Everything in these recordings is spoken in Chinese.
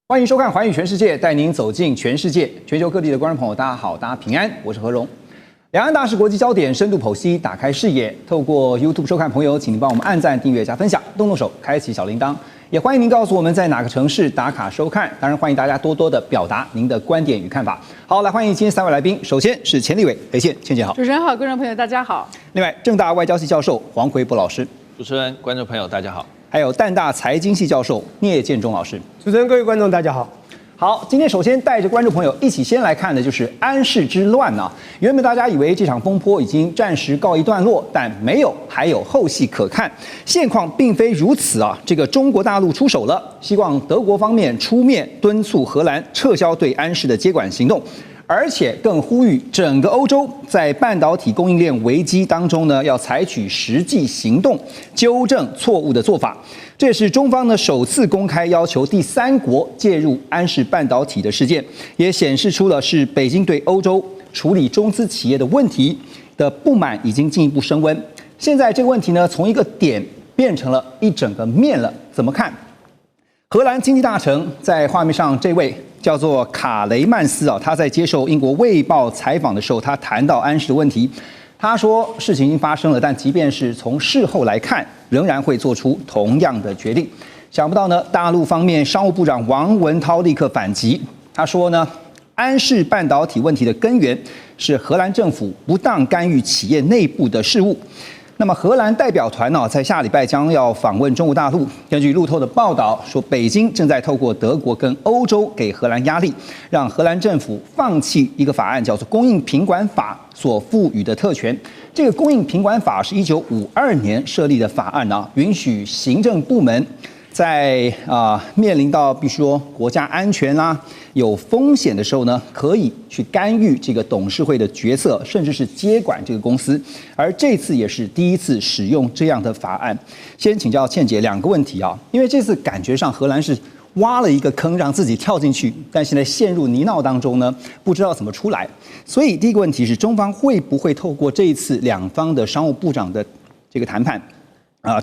欢迎收看《寰宇全世界》，带您走进全世界。全球各地的观众朋友，大家好，大家平安，我是何荣。两岸大事国际焦点深度剖析，打开视野。透过 YouTube 收看朋友，请您帮我们按赞、订阅、加分享，动动手开启小铃铛。也欢迎您告诉我们在哪个城市打卡收看。当然，欢迎大家多多的表达您的观点与看法。好，来欢迎今天三位来宾。首先是钱立伟，裴倩姐好。主持人好，观众朋友大家好。另外，政大外交系教授黄奎博老师。主持人、观众朋友大家好。还有淡大财经系教授聂建中老师。主持人、各位观众大家好。好，今天首先带着观众朋友一起先来看的就是安氏之乱啊。原本大家以为这场风波已经暂时告一段落，但没有，还有后戏可看。现况并非如此啊，这个中国大陆出手了，希望德国方面出面敦促荷兰撤销对安氏的接管行动。而且更呼吁整个欧洲在半导体供应链危机当中呢，要采取实际行动，纠正错误的做法。这也是中方呢首次公开要求第三国介入安氏半导体的事件，也显示出了是北京对欧洲处理中资企业的问题的不满已经进一步升温。现在这个问题呢，从一个点变成了一整个面了，怎么看？荷兰经济大臣在画面上这位叫做卡雷曼斯啊，他在接受英国《卫报》采访的时候，他谈到安氏的问题。他说事情已经发生了，但即便是从事后来看，仍然会做出同样的决定。想不到呢，大陆方面商务部长王文涛立刻反击，他说呢，安氏半导体问题的根源是荷兰政府不当干预企业内部的事务。那么荷兰代表团呢，在下礼拜将要访问中国大陆。根据路透的报道说，北京正在透过德国跟欧洲给荷兰压力，让荷兰政府放弃一个法案，叫做《供应品管法》所赋予的特权。这个供应品管法是1952年设立的法案啊，允许行政部门在面临到比如说国家安全啦、有风险的时候呢，可以去干预这个董事会的决策，甚至是接管这个公司。而这次也是第一次使用这样的法案。先请教倩姐两个问题啊，因为这次感觉上荷兰是挖了一个坑让自己跳进去，但现在陷入泥淖当中呢，不知道怎么出来。所以第一个问题是，中方会不会透过这一次两方的商务部长的这个谈判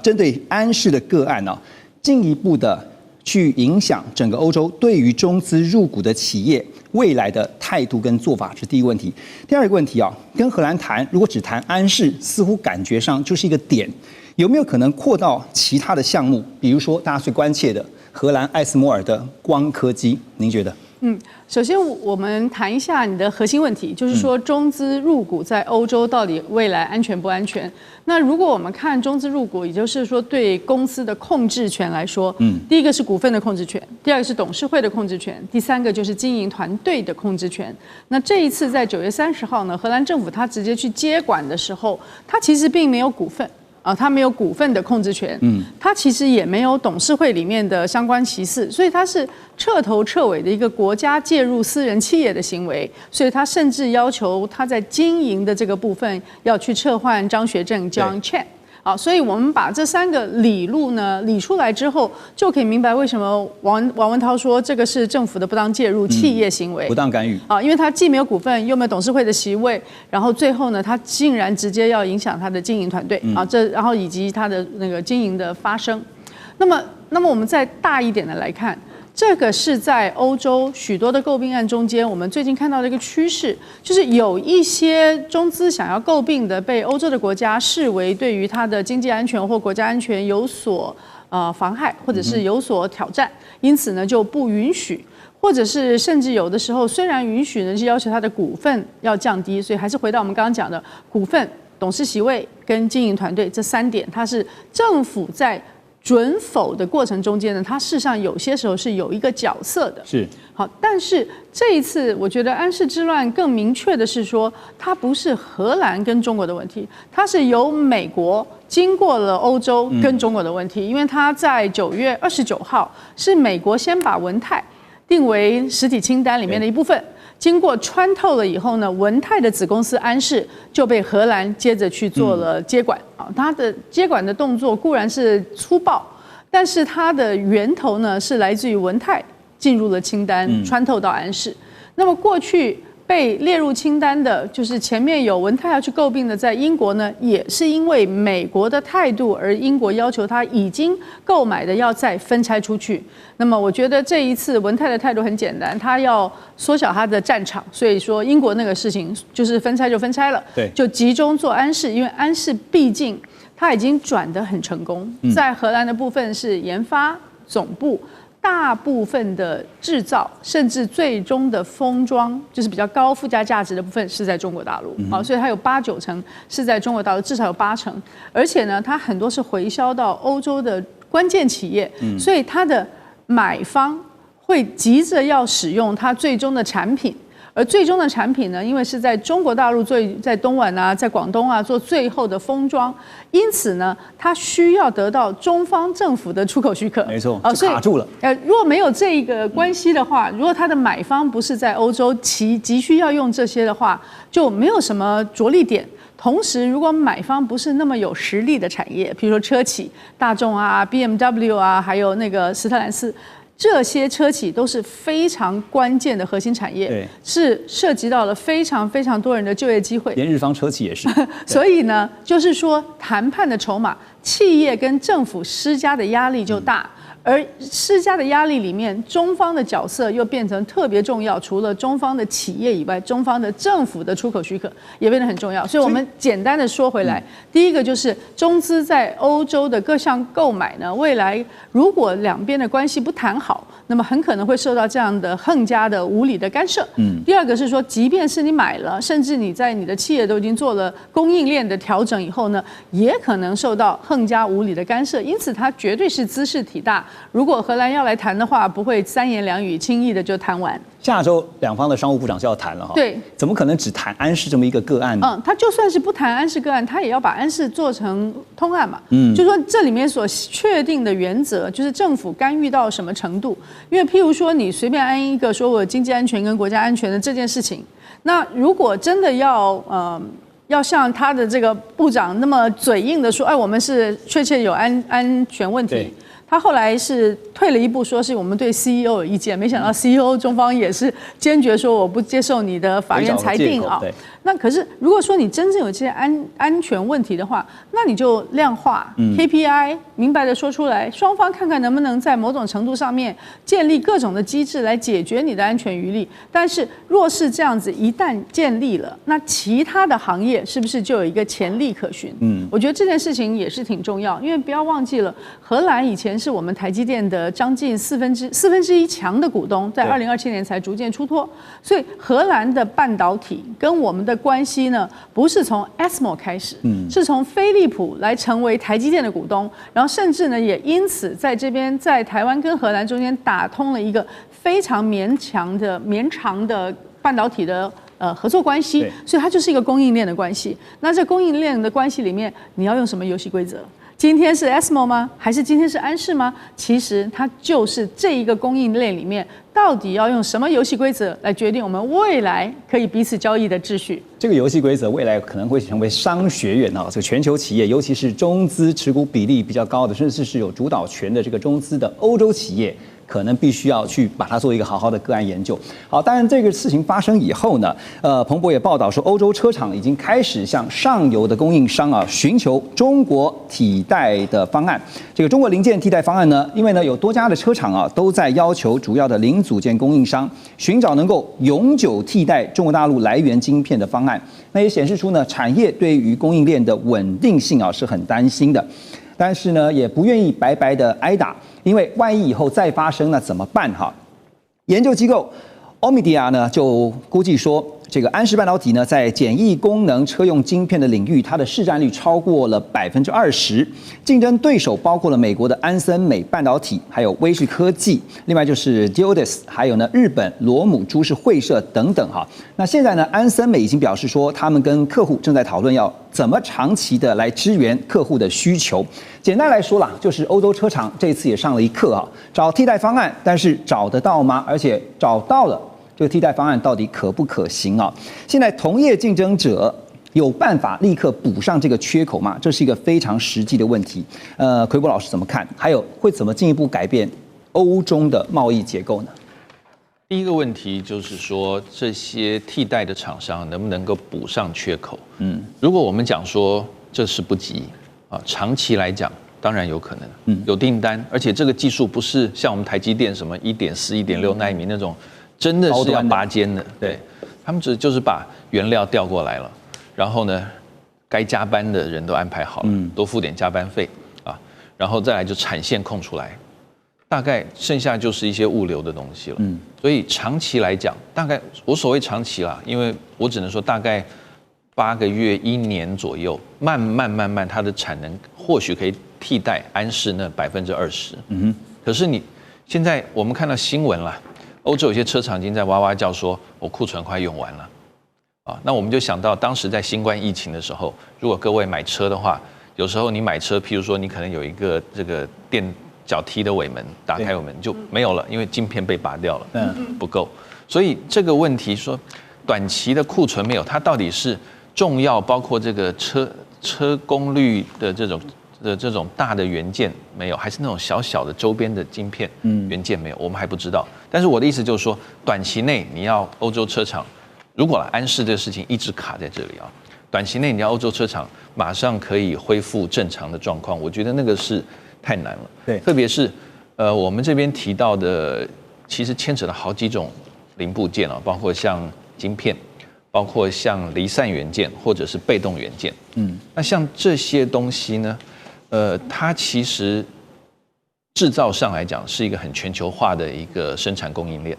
针对安氏的个案呢，进一步的去影响整个欧洲对于中资入股的企业未来的态度跟做法，是第一个问题。第二个问题啊，跟荷兰谈，如果只谈安氏，似乎感觉上就是一个点，有没有可能扩到其他的项目？比如说大家最关切的荷兰艾斯摩尔的光刻机，您觉得？首先我们谈一下你的核心问题，就是说中资入股在欧洲到底未来安全不安全？那如果我们看中资入股，也就是说对公司的控制权来说，第一个是股份的控制权，第二个是董事会的控制权，第三个就是经营团队的控制权。那这一次在9月30号呢，荷兰政府他直接去接管的时候，他其实并没有股份。他没有股份的控制权，他其实也没有董事会里面的相关席次，所以他是彻头彻尾的一个国家介入私人企业的行为，所以他甚至要求他在经营的这个部分要去撤换张学正 John Chen。所以我们把这三个理路呢理出来之后，就可以明白为什么王文涛说这个是政府的不当介入、企业行为、不当干预因为他既没有股份，又没有董事会的席位，然后最后呢，他竟然直接要影响他的经营团队然后以及他的那个经营的发生。那么我们再大一点的来看。这个是在欧洲许多的诟病案中间，我们最近看到的一个趋势，就是有一些中资想要诟病的，被欧洲的国家视为对于它的经济安全或国家安全有所妨害，或者是有所挑战，因此呢就不允许，或者是甚至有的时候虽然允许呢，是要求它的股份要降低，所以还是回到我们刚刚讲的股份、董事席位跟经营团队这3点，它是政府在准否的过程中间呢，它事实上有些时候是有一个角色的。是好，但是这一次我觉得安氏之乱更明确的是说，它不是荷兰跟中国的问题，它是由美国经过了欧洲跟中国的问题，因为它在9月29号是美国先把文泰定为实体清单里面的一部分。经过穿透了以后呢，文泰的子公司安氏就被荷兰接着去做了接管它的接管的动作固然是粗暴，但是它的源头呢是来自于文泰进入了清单，穿透到安氏。那么过去被列入清单的，就是前面有文泰要去诟病的，在英国呢，也是因为美国的态度，而英国要求他已经购买的要再分拆出去。那么我觉得这一次文泰的态度很简单，他要缩小他的战场，所以说英国那个事情就是分拆就分拆了，对，就集中做安士，因为安士毕竟他已经转得很成功，在荷兰的部分是研发总部。大部分的制造，甚至最终的封装，就是比较高附加价值的部分是在中国大陆，所以它有8-9成是在中国大陆，至少有8成，而且呢，它很多是回销到欧洲的关键企业，所以它的买方会急着要使用它最终的产品。而最终的产品呢，因为是在中国大陆在东莞啊，在广东啊做最后的封装，因此呢，它需要得到中方政府的出口许可。没错，就卡住了。如果没有这一个关系的话，如果它的买方不是在欧洲，急需要用这些的话，就没有什么着力点。同时，如果买方不是那么有实力的产业，比如说车企，大众啊、BMW 啊，还有那个斯特兰斯。这些车企都是非常关键的核心产业，是涉及到了非常非常多人的就业机会，连日方车企也是。所以呢，就是说谈判的筹码，企业跟政府施加的压力就大。而施加的压力里面，中方的角色又变成特别重要。除了中方的企业以外，中方的政府的出口许可也变得很重要。所以我们简单的说回来，第一个就是中资在欧洲的各项购买呢，未来如果两边的关系不谈好，那么很可能会受到这样的横加的无理的干涉。第二个是说，即便是你买了，甚至你在你的企业都已经做了供应链的调整以后呢，也可能受到横加无理的干涉。因此，它绝对是兹事体大。如果荷兰要来谈的话，不会3言2语轻易的就谈完。下周两方的商务部长就要谈了哈，对，怎么可能只谈安士这么一个个案呢？他就算是不谈安士个案，他也要把安士做成通案嘛。就说这里面所确定的原则，就是政府干预到什么程度。因为譬如说，你随便安一个说我经济安全跟国家安全的这件事情，那如果真的要像他的这个部长那么嘴硬的说，哎，我们是确切有安全问题。他后来是退了一步，说是我们对 CEO 有意见，没想到 CEO 中方也是坚决说我不接受你的法院裁定啊。那可是如果说你真正有这些安全问题的话，那你就量化 KPI， 明白的说出来，双方看看能不能在某种程度上面建立各种的机制来解决你的安全余力。但是若是这样子一旦建立了，那其他的行业是不是就有一个潜力可循？我觉得这件事情也是挺重要，因为不要忘记了，荷兰以前是我们台积电的将近四分之一强的股东，在2027年才逐渐出脱，所以荷兰的半导体跟我们的关系呢，不是从 ASML 开始，是从飞利浦来成为台积电的股东，然后甚至呢也因此在这边在台湾跟荷兰中间打通了一个非常绵长的半导体的合作关系，所以它就是一个供应链的关系。那这供应链的关系里面，你要用什么游戏规则？今天是 ASML 吗？还是今天是安士吗？其实它就是这一个供应链里面，到底要用什么游戏规则来决定我们未来可以彼此交易的秩序？这个游戏规则未来可能会成为商学院啊，这个全球企业，尤其是中资持股比例比较高的，甚至是有主导权的这个中资的欧洲企业，可能必须要去把它做一个好好的个案研究。好，当然这个事情发生以后呢，彭博也报道说，欧洲车厂已经开始向上游的供应商啊寻求中国替代的方案。这个中国零件替代方案呢，因为呢有多家的车厂啊都在要求主要的零组件供应商寻找能够永久替代中国大陆来源晶片的方案。那也显示出呢，产业对于供应链的稳定性啊是很担心的，但是呢也不愿意白白的挨打。因为万一以后再发生，那怎么办哈？研究机构欧米迪亚呢就估计说，这个安士半导体呢在简易功能车用晶片的领域，它的市占率超过了20%，竞争对手包括了美国的安森美半导体，还有威视科技，另外就是 Geodis， 还有呢日本罗姆株式会社等等哈。那现在呢，安森美已经表示说，他们跟客户正在讨论要怎么长期的来支援客户的需求。简单来说啦，就是欧洲车厂这次也上了一课啊，找替代方案，但是找得到吗？而且找到了，这个替代方案到底可不可行啊？现在同业竞争者有办法立刻补上这个缺口吗？这是一个非常实际的问题。奎博老师怎么看？还有会怎么进一步改变欧中的贸易结构呢？第一个问题就是说，这些替代的厂商能不能够补上缺口？如果我们讲说这是不急啊，长期来讲当然有可能，有订单，而且这个技术不是像我们台积电什么1.4、1.6奈米那种，真的是要拔尖的，对，他们就是把原料调过来了，然后呢，该加班的人都安排好了，多付点加班费啊，然后再来就产线空出来。大概剩下就是一些物流的东西了，所以长期来讲，大概我所谓长期啦，因为我只能说大概8个月、1年左右，慢慢，它的产能或许可以替代安士那20%。可是你现在我们看到新闻啦，欧洲有些车厂已经在哇哇叫说，我库存快用完了，啊，那我们就想到当时在新冠疫情的时候，如果各位买车的话，有时候你买车，譬如说你可能有一个这个脚踢的尾门，打开尾门就没有了，因为晶片被拔掉了，不够。所以这个问题说，短期的库存没有，它到底是重要，包括这个车功率的这种大的元件没有，还是那种小小的周边的晶片元件没有，我们还不知道。但是我的意思就是说，短期内你要欧洲车厂，如果安士这个事情一直卡在这里啊，短期内你要欧洲车厂马上可以恢复正常的状况，我觉得那个是太难了，对，特别是我们这边提到的，其实牵扯到好几种零部件啊，包括像晶片，包括像离散元件或者是被动元件，那像这些东西呢，它其实制造上来讲是一个很全球化的一个生产供应链，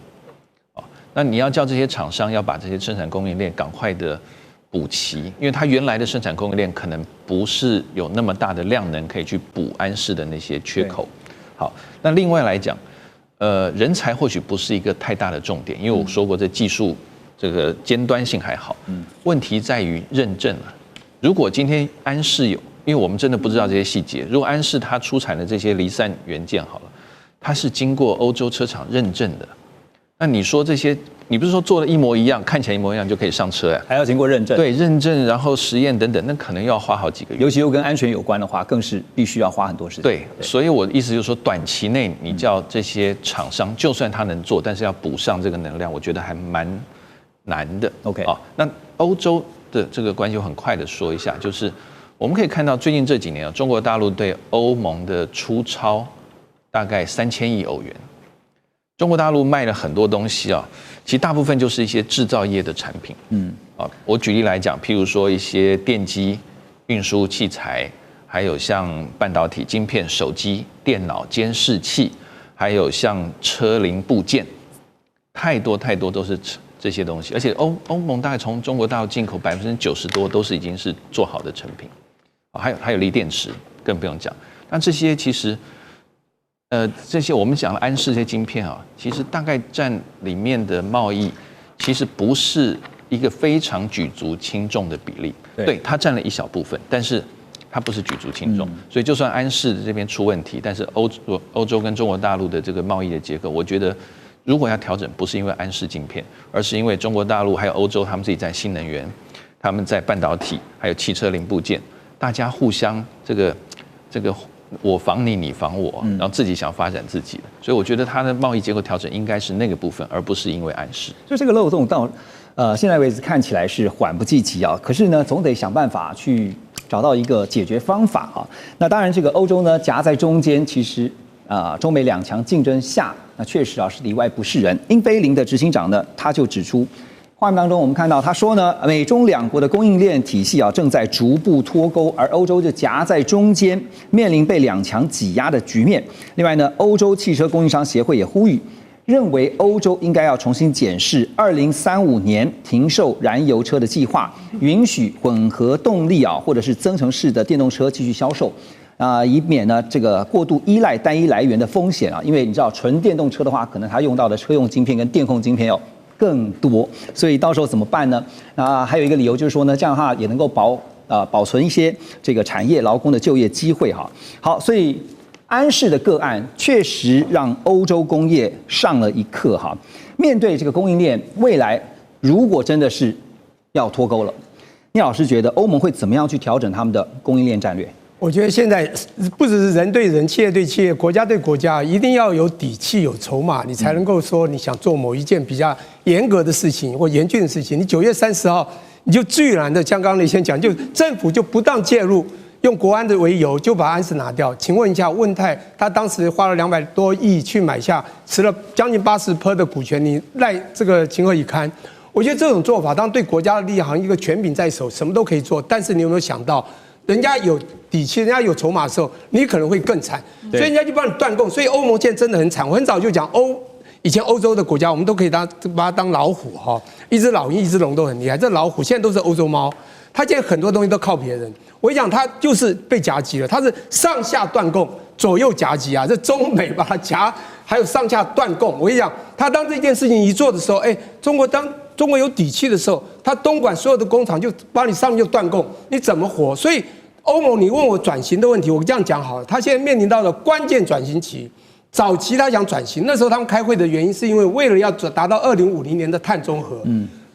那你要叫这些厂商要把这些生产供应链赶快的补齐，因为它原来的生产供应链可能不是有那么大的量能可以去补安士的那些缺口。好，那另外来讲，人才或许不是一个太大的重点，因为我说过这技术这个尖端性还好，问题在于认证了。如果今天安士有，因为我们真的不知道这些细节，如果安士它出产的这些离散元件好了，它是经过欧洲车厂认证的，那你说这些？你不是说做的一模一样，看起来一模一样就可以上车呀？还要经过认证。对，认证，然后实验等等，那可能要花好几个月。尤其又跟安全有关的话，更是必须要花很多时间。对，所以我的意思就是说，短期内你叫这些厂商，就算他能做，但是要补上这个能量，我觉得还蛮难的。OK， 啊，那欧洲的这个关系，我很快的说一下，就是我们可以看到最近这几年啊，中国大陆对欧盟的出超大概3000亿欧元。中国大陆卖了很多东西啊，其实大部分就是一些制造业的产品。我举例来讲，譬如说一些电机、运输器材，还有像半导体晶片、手机、电脑、监视器，还有像车零部件，太多都是这些东西。而且欧盟大概从中国大陆进口90%多都是已经是做好的成品。还有锂电池，更不用讲。那这些其实。这些我们讲了安士这些晶片啊，其实大概占里面的贸易，其实不是一个非常举足轻重的比例。对，它占了一小部分，但是它不是举足轻重。所以就算安士这边出问题，但是欧洲跟中国大陆的这个贸易的结构，我觉得如果要调整，不是因为安士晶片，而是因为中国大陆还有欧洲他们自己在新能源，他们在半导体还有汽车零部件，大家互相这个。我防你，你防我，然后自己想发展自己的，所以我觉得它的贸易结构调整应该是那个部分，而不是因为安士。就这个漏洞到现在为止看起来是缓不济急啊，可是呢，总得想办法去找到一个解决方法啊。那当然，这个欧洲呢夹在中间，其实中美两强竞争下，那确实是里外不是人。英飞凌的执行长呢，他就指出。画面当中，我们看到他说呢，美中两国的供应链体系正在逐步脱钩，而欧洲就夹在中间，面临被两强挤压的局面。另外呢，欧洲汽车供应商协会也呼吁，认为欧洲应该要重新检视2035年停售燃油车的计划，允许混合动力或者是增程式的电动车继续销售。以免呢这个过度依赖单一来源的风险因为你知道纯电动车的话，可能它用到的车用晶片跟电控晶片更多，所以到时候怎么办呢？还有一个理由就是说呢，这样的话也能够保存一些这个产业劳工的就业机会哈。好，所以安士的个案确实让欧洲工业上了一课哈。面对这个供应链，未来如果真的是要脱钩了，聂老师觉得欧盟会怎么样去调整他们的供应链战略？我觉得现在不只是人对人、企业对企业、国家对国家，一定要有底气、有筹码，你才能够说你想做某一件比较严格的事情或严峻的事情。你9月30号你就居然的，像刚刚你先讲，就政府就不当介入，用国安的为由就把安士拿掉。请问一下，问泰他当时花了200多亿去买下，持了将近80%的股权，你赖这个情何以堪？我觉得这种做法，当然对国家的利益好像一个权柄在手，什么都可以做。但是你有没有想到，人家有底气，人家有筹码的时候，你可能会更惨。所以人家就帮你断供。所以欧盟现在真的很惨。我很早就讲以前欧洲的国家，我们都可以把它当老虎哈，一只老鹰、一只龙都很厉害。这老虎现在都是欧洲猫，它现在很多东西都靠别人。我跟你讲，它就是被夹击了，它是上下断供，左右夹击啊。这中美把它夹，还有上下断供。我跟你讲，他当这件事情一做的时候，中国有底气的时候，他东莞所有的工厂就把你上面就断供，你怎么活？所以欧盟，你问我转型的问题，我这样讲好了，他现在面临到了关键转型期。早期他想转型，那时候他们开会的原因是因为为了要达到2050年的碳中和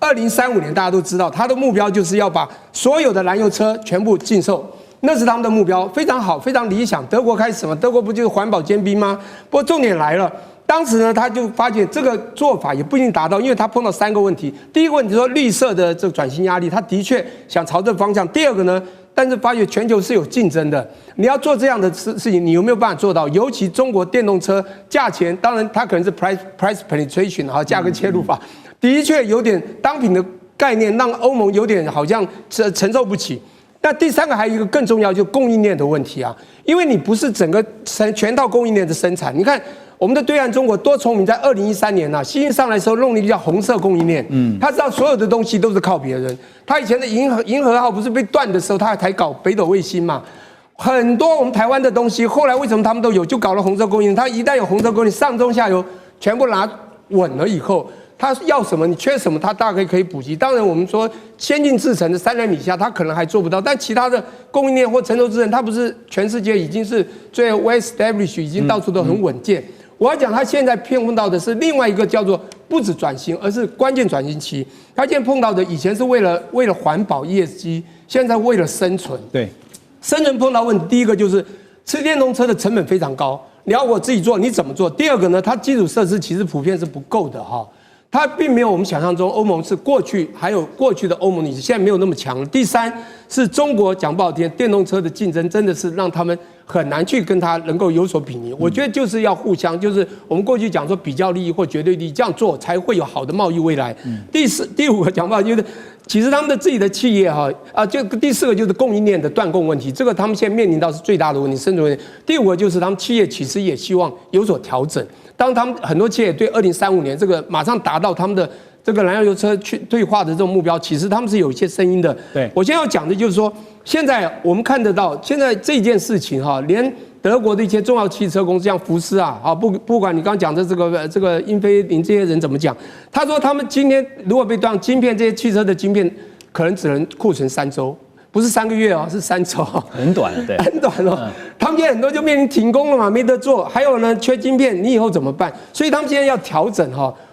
，2035年大家都知道，他的目标就是要把所有的燃油车全部禁售，那是他们的目标，非常好，非常理想。德国开始什么？德国不就是环保尖兵吗？不过重点来了，当时呢，他就发现这个做法也不一定达到，因为他碰到3个问题。第一个问题说绿色的这个转型压力，他的确想朝这个方向。第二个呢？但是发觉全球是有竞争的，你要做这样的事情，你有没有办法做到？尤其中国电动车价钱，当然它可能是 price penetration 哈，价格切入法，的确有点当品的概念，让欧盟有点好像承受不起。那第3个还有一个更重要，就是供应链的问题啊，因为你不是整个全套供应链的生产，你看。我们的对岸中国多聪明，在2013年啊，习近平上来的时候弄了一个叫红色供应链，他知道所有的东西都是靠别人。他以前的银河号不是被断的时候，他才搞北斗卫星嘛。很多我们台湾的东西，后来为什么他们都有，就搞了红色供应链。他一旦有红色供应链，上中下游全部拿稳了以后，他要什么你缺什么，他大概可以补给。当然我们说先进制程的3nm以下，他可能还做不到，但其他的供应链或成熟制程，它不是全世界已经是最 well established， 已经到处都很稳健。我要讲，他现在碰到的是另外一个叫做不止转型，而是关键转型期。他现在碰到的以前是为了环保 ESG， 现在为了生存。对，生存碰到问题，第一个就是吃电动车的成本非常高，你要我自己做，你怎么做？第二个呢，它基础设施其实普遍是不够的哈。它并没有我们想象中，欧盟是过去还有过去的欧盟，你现在没有那么强了。第3是中国讲不好听，电动车的竞争真的是让他们很难去跟它能够有所比拟。我觉得就是要互相，就是我们过去讲说比较利益或绝对利益，这样做才会有好的贸易未来。第5个讲不好就是，其实他们的自己的企业就第4个就是供应链的断供问题，这个他们现在面临到是最大的问题，生存问题。第5个就是他们企业其实也希望有所调整。当他们很多企业对2035年这个马上达到他们的这个燃油车去退化的这种目标，其实他们是有一些声音的。对，我现在要讲的就是说，现在我们看得到，现在这件事情连德国的一些重要汽车公司，像福斯不管你刚讲的这个英飞凌这些人怎么讲，他说他们今天如果被断晶片，这些汽车的晶片可能只能库存3周。不是3个月是3周，很短，对，很短哦。他们现在很多就面临停工了嘛，没得做。还有呢，缺晶片，你以后怎么办？所以他们现在要调整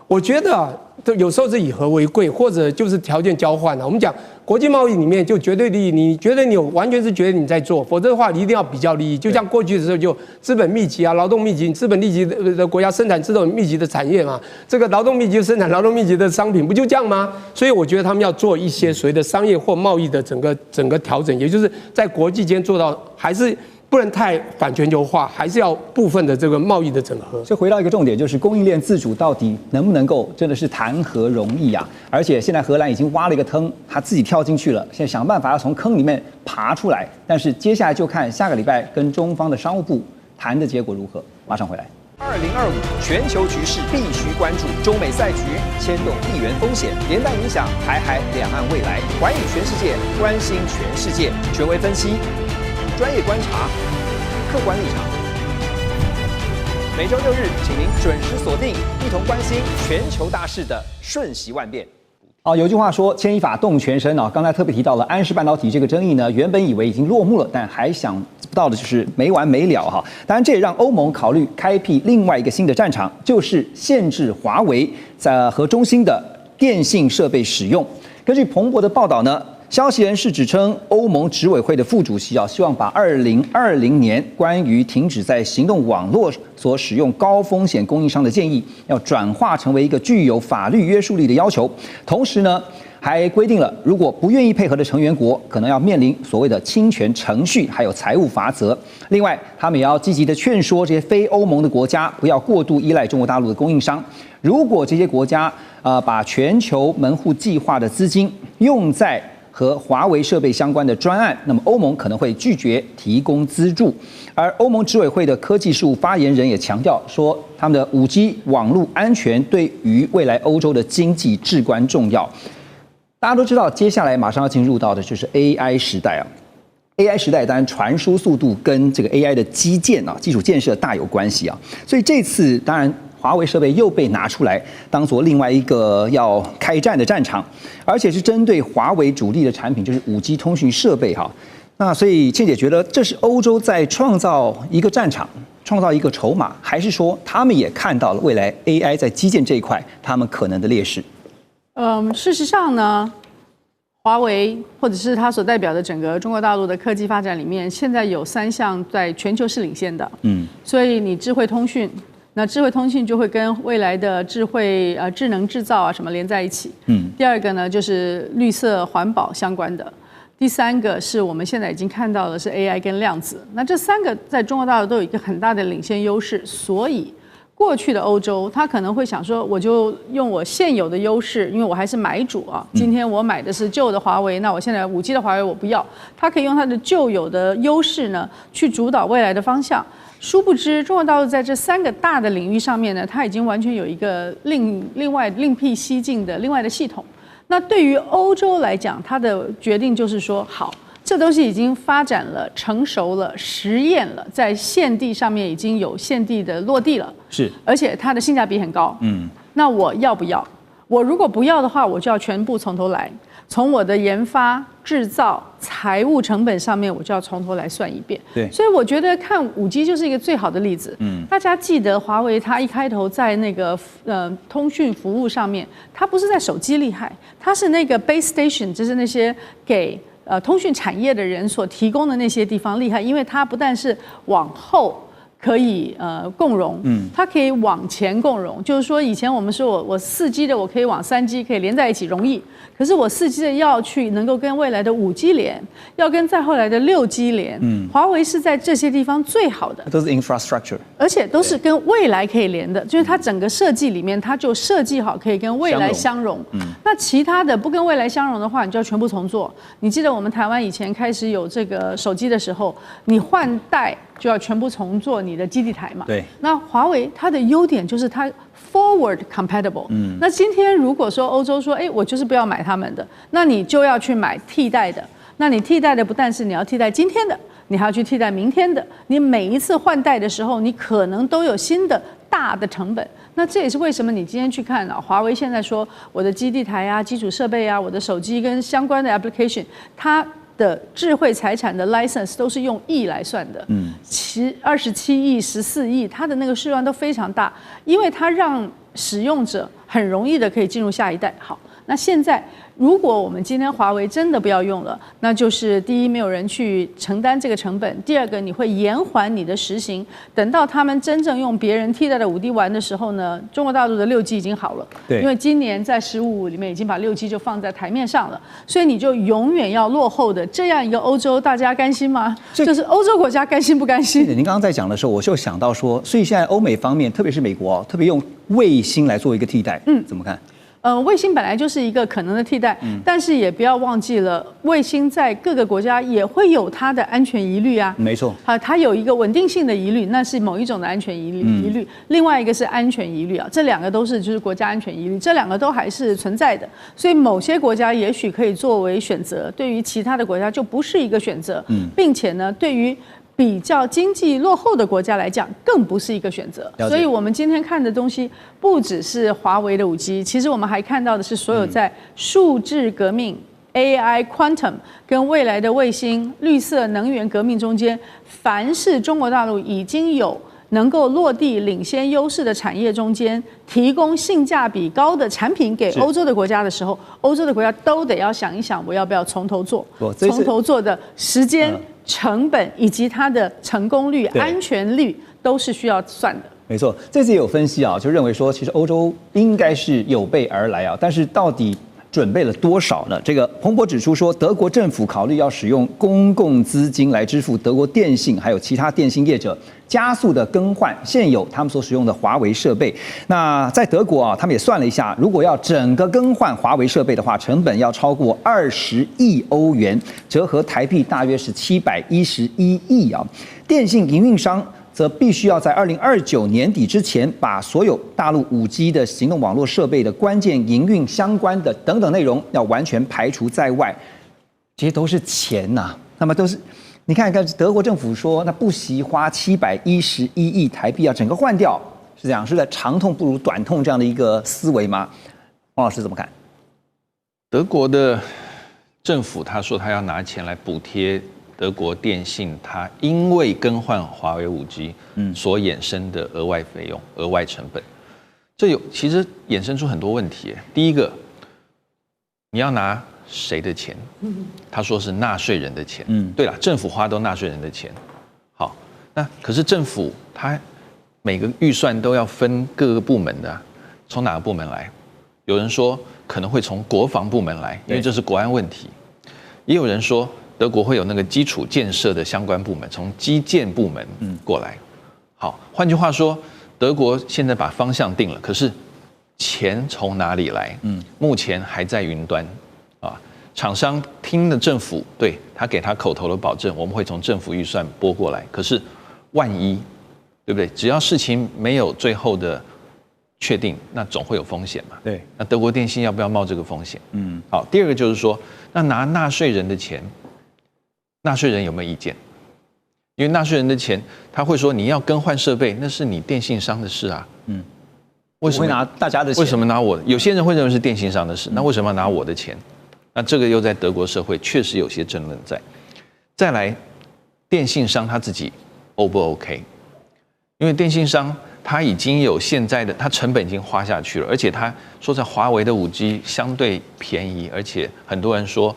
我觉得有时候是以和为贵，或者就是条件交换我们讲国际贸易里面就绝对利益，你觉得你有完全是觉得你在做，否则的话你一定要比较利益。就像过去的时候就资本密集劳动密集，资本密集的国家生产这种密集的产业嘛，这个劳动密集生产劳动密集的商品，不就这样吗？所以我觉得他们要做一些所谓的商业或贸易的整个调整，也就是在国际间做到还是。不能太反全球化，还是要部分的这个贸易的整合。所以回到一个重点，就是供应链自主到底能不能够真的是谈何容易啊？而且现在荷兰已经挖了一个坑，他自己跳进去了，现在想办法要从坑里面爬出来。但是接下来就看下个礼拜跟中方的商务部谈的结果如何。马上回来。2025全球局势必须关注，中美赛局牵动地缘风险，连带影响台海两岸未来。环宇全世界，关心全世界，权威分析。专业观察，客观立场。每周6日，请您准时锁定，一同关心全球大事的瞬息万变。有句话说牵一发动全身刚才特别提到了安氏半导体这个争议呢，原本以为已经落幕了，但还想不到的就是没完没了当然，这也让欧盟考虑开辟另外一个新的战场，就是限制华为和中兴的电信设备使用。根据彭博的报道呢，消息人士指称，欧盟执委会的副主席希望把2020年关于停止在行动网络所使用高风险供应商的建议，要转化成为一个具有法律约束力的要求。同时呢，还规定了，如果不愿意配合的成员国，可能要面临所谓的侵权程序，还有财务罚则。另外，他们也要积极的劝说这些非欧盟的国家不要过度依赖中国大陆的供应商。如果这些国家把全球门户计划的资金用在和华为设备相关的专案，那么欧盟可能会拒绝提供资助。而欧盟执委会的科技事务发言人也强调说，他们的5G 网络安全对于未来欧洲的经济至关重要。大家都知道，接下来马上要进入到的就是 AI 时代啊。AI 时代当然传输速度跟这个 AI 的基础建设大有关系啊。所以这次当然华为设备又被拿出来当做另外一个要开战的战场，而且是针对华为主力的产品，就是 5G 通讯设备哈。那所以倩姐觉得这是欧洲在创造一个战场，创造一个筹码，还是说他们也看到了未来 AI 在基建这一块他们可能的劣势？事实上呢，华为或者是它所代表的整个中国大陆的科技发展里面，现在有3项在全球是领先的。所以你智慧通讯。那智慧通讯就会跟未来的智能制造什么连在一起。第二个呢就是绿色环保相关的。第3个是我们现在已经看到的是 AI 跟量子。那这3个在中国大陆都有一个很大的领先优势，所以过去的欧洲他可能会想说，我就用我现有的优势，因为我还是买主啊。今天我买的是旧的华为，那我现在5G 的华为我不要，他可以用他的旧有的优势呢去主导未来的方向。殊不知，中国大陆在这3个大的领域上面呢，它已经完全有一个另外另辟蹊径的另外的系统。那对于欧洲来讲，它的决定就是说，好，这东西已经发展了、成熟了、实验了，在现地上面已经有现地的落地了，是，而且它的性价比很高。那我要不要？我如果不要的话，我就要全部从头来。从我的研发、制造、财务成本上面，我就要从头来算一遍。对，所以我觉得看5G 就是一个最好的例子。大家记得华为它一开头在那个通讯服务上面，它不是在手机厉害，它是那个 base station， 就是那些给通讯产业的人所提供的那些地方厉害，因为它不但是往后可以共融，它可以往前共融。就是说，以前我们说我4G 的我可以往3G可以连在一起容易，可是我4G 的要去能够跟未来的5G 连，要跟再后来的6G 连。华为是在这些地方最好的，都是 infrastructure， 而且都是跟未来可以连的，就是它整个设计里面它就设计好可以跟未来相融。那其他的不跟未来相融的话，你就要全部重做。你记得我们台湾以前开始有这个手机的时候，你换代就要全部重做你的基地台嘛。对。那华为它的优点就是它 forward compatible。那今天如果说欧洲说，哎，我就是不要买他们的，那你就要去买替代的。那你替代的不但是你要替代今天的，你还要去替代明天的。你每一次换代的时候，你可能都有新的大的成本。那这也是为什么你今天去看啊，华为现在说我的基地台啊、基础设备啊、我的手机跟相关的 application， 它的智慧财产的 license 都是用亿来算的，27亿、14亿，它的那个数量都非常大，因为它让使用者很容易的可以进入下一代。好，那现在如果我们今天华为真的不要用了，那就是第一，没有人去承担这个成本；第二个，你会延缓你的实行。等到他们真正用别人替代的5D 玩的时候呢，中国大陆的6G 已经好了。对，因为今年在15里面已经把6G 就放在台面上了，所以你就永远要落后的这样一个欧洲，大家甘心吗？就是欧洲国家甘心不甘心？您刚刚在讲的时候，我就想到说，所以现在欧美方面，特别是美国，特别用卫星来做一个替代，怎么看？卫星本来就是一个可能的替代，但是也不要忘记了，卫星在各个国家也会有它的安全疑虑啊。没错，它有一个稳定性的疑虑，那是某一种的安全疑虑，另外一个是安全疑虑啊，这2个都是就是国家安全疑虑，这2个都还是存在的。所以某些国家也许可以作为选择，对于其他的国家就不是一个选择，并且呢，对于比较经济落后的国家来讲，更不是一个选择。所以我们今天看的东西不只是华为的5G，其实我们还看到的是所有在数字革命、AI、Quantum 跟未来的卫星、绿色能源革命中间，凡是中国大陆已经有能够落地领先优势的产业中间，提供性价比高的产品给欧洲的国家的时候，欧洲的国家都得要想一想，我要不要从头做？从头做的时间、成本以及它的成功率、安全率都是需要算的。没错，这次也有分析啊，就认为说，其实欧洲应该是有备而来啊，但是到底准备了多少呢？这个彭博指出说，德国政府考虑要使用公共资金来支付德国电信还有其他电信业者加速的更换现有他们所使用的华为设备。那在德国啊，他们也算了一下，如果要整个更换华为设备的话，成本要超过20亿欧元，折合台币大约是711亿啊。电信营运商则必须要在2029年底之前，把所有大陆5G 的行动网络设备的关键营运相关的等等内容要完全排除在外，这些都是钱呐。那么都是，你看看德国政府说，那不惜花711亿台币要整个换掉，是这样，是在长痛不如短痛这样的一个思维吗？王老师怎么看？德国的政府他说他要拿钱来补贴德国电信，它因为更换华为5G 所衍生的额外费用、额外成本，这其实衍生出很多问题。第一个，你要拿谁的钱？他说是纳税人的钱。对了，政府花都纳税人的钱。好，那可是政府它每个预算都要分各个部门的，从哪个部门来？有人说可能会从国防部门来，因为这是国安问题。也有人说，德国会有那个基础建设的相关部门，从基建部门过来。好，换句话说，德国现在把方向定了，可是钱从哪里来？目前还在云端啊。厂商听了政府对他给他口头的保证，我们会从政府预算拨过来。可是万一，对不对？只要事情没有最后的确定，那总会有风险嘛。对，那德国电信要不要冒这个风险？好，第二个就是说，那拿纳税人的钱。纳税人有没有意见？因为纳税人的钱，他会说你要更换设备，那是你电信商的事啊。为什么会拿大家的钱？为什么拿我？有些人会认为是电信商的事，那为什么要拿我的钱？那这个又在德国社会确实有些争论在。再来，电信商他自己 O 不 OK？ 因为电信商他已经有现在的，他成本已经花下去了，而且他说在华为的5G 相对便宜，而且很多人说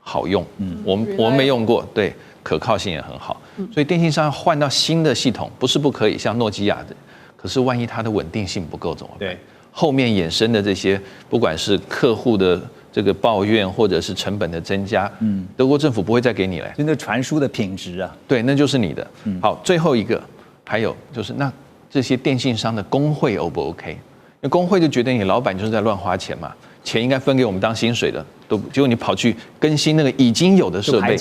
好用，我们没用过，对，可靠性也很好，所以电信商要换到新的系统不是不可以，像诺基亚的，可是万一它的稳定性不够怎么办？对，后面衍生的这些，不管是客户的这个抱怨，或者是成本的增加，德国政府不会再给你了，就那传输的品质啊，对，那就是你的。好，最后一个，还有就是那这些电信商的工会 O 不 OK？ 因为工会就觉得你老板就是在乱花钱嘛，钱应该分给我们当薪水的。结果你跑去更新那个已经有的设备，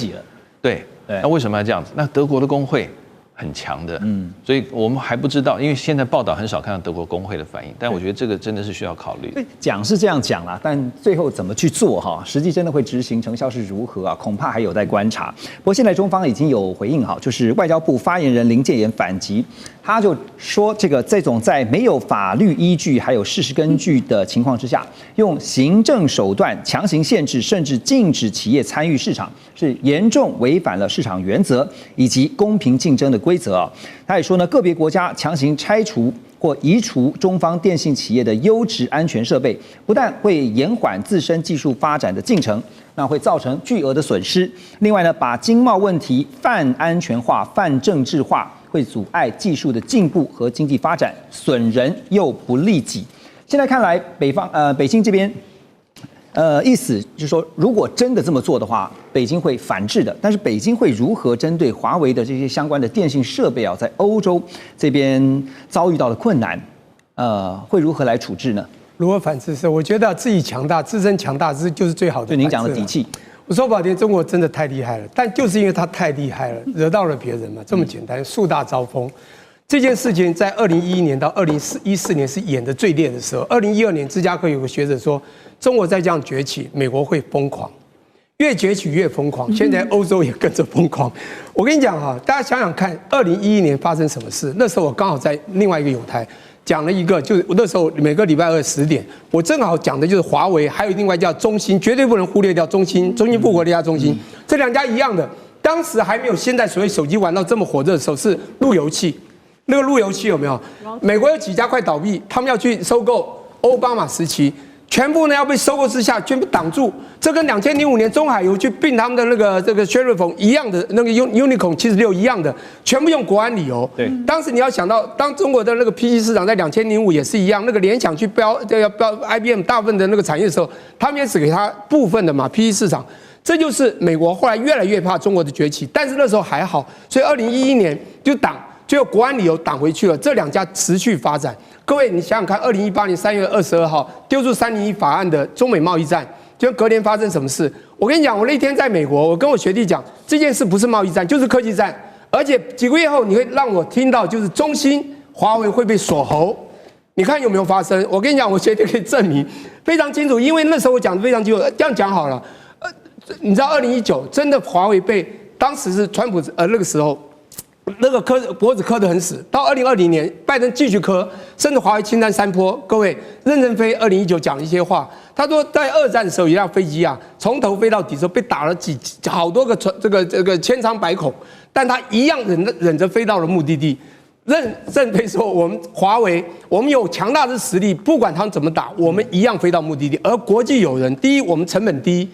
对，那为什么要这样子？那德国的工会很强的，所以我们还不知道，因为现在报道很少看到德国工会的反应，但我觉得这个真的是需要考虑。讲是这样讲啦，但最后怎么去做哈，实际真的会执行成效是如何啊？恐怕还有待观察。不过现在中方已经有回应哈，就是外交部发言人林建言反击，他就说这种在没有法律依据还有事实根据的情况之下，用行政手段强行限制甚至禁止企业参与市场，是严重违反了市场原则以及公平竞争的规则啊。他也说呢，个别国家强行拆除或移除中方电信企业的优质安全设备，不但会延缓自身技术发展的进程，那会造成巨额的损失。另外呢，把经贸问题泛安全化、泛政治化，会阻碍技术的进步和经济发展，损人又不利己。现在看来，北京这边，意思就是说，如果真的这么做的话，北京会反制的。但是北京会如何针对华为的这些相关的电信设备啊，在欧洲这边遭遇到的困难，会如何来处置呢？如何反制？是我觉得自己强大、自身强大，这就是最好的。就您讲的底气。我说不好听，中国真的太厉害了，但就是因为他太厉害了，惹到了别人嘛，这么简单，树大招风。这件事情在2011年到2014年是演得最烈的时候。2012年，芝加哥有个学者说，中国再这样崛起，美国会疯狂，越崛起越疯狂。现在欧洲也跟着疯狂。我跟你讲哈，大家想想看，2011年发生什么事？那时候我刚好在另外一个友台讲了一个，就是那时候每个礼拜二10点，我正好讲的就是华为，还有另外叫中兴，绝对不能忽略掉中兴富国这家中兴，这两家一样的。当时还没有现在所谓手机玩到这么火热的时候，是路由器。那个路由器有没有？美国有几家快倒闭，他们要去收购奥巴马时期。全部呢要被收购之下，全部挡住。这跟2005年中海油去并他们的这个薛瑞丰一样的，那个 Unicorn 76一样的，全部用国安理由。对，当时你要想到，当中国的那个 PC 市场在2005也是一样，那个联想去标 IBM 大部分的那个产业的时候，他们也只给他部分的嘛 PC 市场。这就是美国后来越来越怕中国的崛起，但是那时候还好，所以2011年就有国安理由挡回去了。这两家持续发展。各位，你想想看，2018年3月22号丢出301法案的中美贸易战，就隔年发生什么事？我跟你讲，我那天在美国，我跟我学弟讲，这件事不是贸易战，就是科技战。而且几个月后，你会让我听到，就是中兴、华为会被锁喉。你看有没有发生？我跟你讲，我学弟可以证明非常清楚，因为那时候我讲得非常清楚。这样讲好了，你知道2019真的华为被当时是川普那个时候。那个脖子磕得很死，到2020年，拜登继续磕，甚至华为侵占山坡。各位，任正非2019讲了一些话，他说在二战的时候，一辆飞机啊，从头飞到底的时候被打了好多个这个千疮百孔，但他一样忍着飞到了目的地。任正非说，我们华为，我们有强大的实力，不管他们怎么打，我们一样飞到目的地。而国际友人，第一，我们成本低；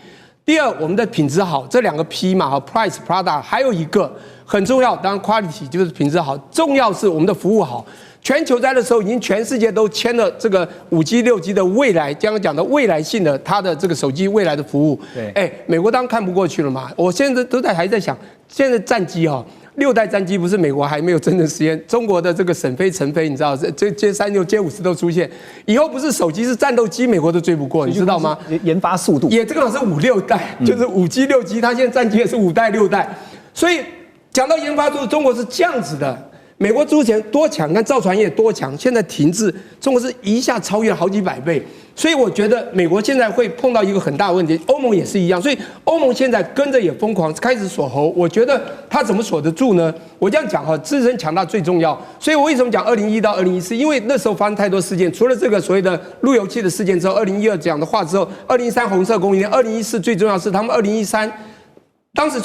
第二，我们的品质好。这两个 P 嘛 ，Price Product， 还有一个。很重要，当然 quality 就是品质好，重要是我们的服务好。全球在的时候，已经全世界都签了这个5G、6G 的未来，刚刚讲的未来性的它的这个手机未来的服务。对，美国当然看不过去了嘛。我现在还在想，现在战机6代战机不是美国还没有真正实验，中国的这个沈飞、陈飞，你知道这歼36、歼50都出现，以后不是手机是战斗机，美国都追不过，你知道吗？研发速度也这个是5、6代，就是5G、6G，它现在战机也是5代、6代，所以。讲到研发度，中国是这样子的。美国之前多强，看造船业多强，现在停滞，中国是一下超越了好几百倍。所以我觉得美国现在会碰到一个很大的问题，欧盟也是一样。所以欧盟现在跟着也疯狂开始锁喉。我觉得他怎么锁得住呢？我这样讲自身强大最重要。所以我为什么讲2001到2014？因为那时候发生太多事件，除了这个所谓的路由器的事件之后，2012讲的话之后，2013红色供应链，2014最重要是他们2013。当时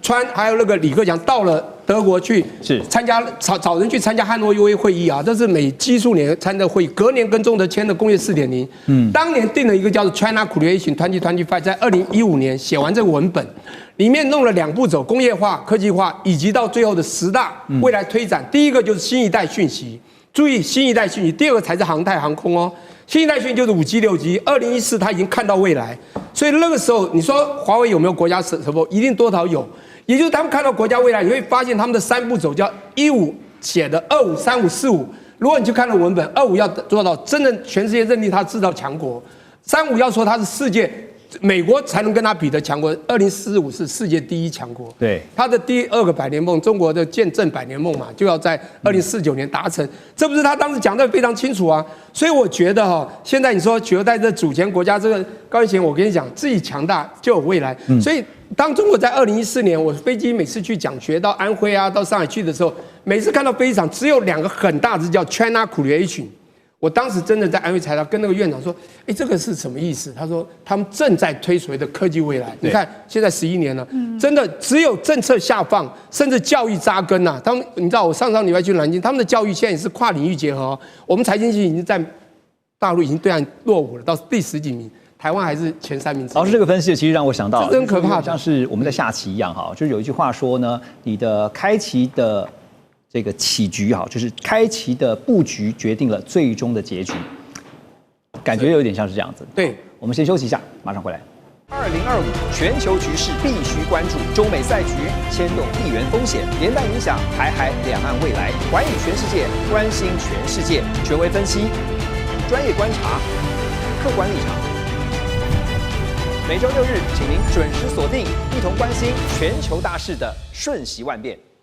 川还有那个李克强到了德国去参加找人去参加汉诺威会议啊，这是美基数年参加会议，隔年跟中德签的工业4.0。当年定了一个叫做 China Creation 2025，在2015年写完这个文本，里面弄了2步走：工业化、科技化，以及到最后的10大未来推展。第一个就是新一代讯息，注意新一代讯息；第二个才是航太航空哦。新一代讯息就是5G、6G。2014他已经看到未来，所以那个时候你说华为有没有国家support？一定多少有。也就是他们看到国家未来，你会发现他们的3步走叫15写的25、35、45。如果你去看了文本，25要做到真的全世界认定它制造强国，35要说它是世界美国才能跟它比的强国，2045是世界第1强国。对，它的第2个百年梦，中国的见证百年梦嘛，就要在2049年达成。这不是他当时讲得非常清楚啊？所以我觉得现在你说取而代之主权国家这个高一贤，我跟你讲，自己强大就有未来。所以。当中国在2014年，我飞机每次去讲学到安徽啊，到上海去的时候，每次看到飞机场只有2个很大字叫 China Creation。我当时真的在安徽财大跟那个院长说，这个是什么意思？他说他们正在推所谓的科技未来。你看现在11年了，真的只有政策下放，甚至教育扎根啊。他们你知道我上礼拜去南京，他们的教育现在也是跨领域结合。我们财经系已经在大陆已经对岸落伍了，到第10几名。台湾还是前3名。老师这个分析其实让我想到，真可怕，像是我们在下棋一样哈，就是有一句话说呢，你的开棋的这个棋局哈，就是开棋的布局决定了最终的结局，感觉有点像是这样子。对，我们先休息一下，马上回来。2025全球局势必须关注，中美赛局牵动地缘风险，连带影响台海两岸未来。寰宇全世界，关心全世界，权威分析，专业观察，客观立场。每周6日，请您准时锁定，一同关心全球大事的瞬息万变。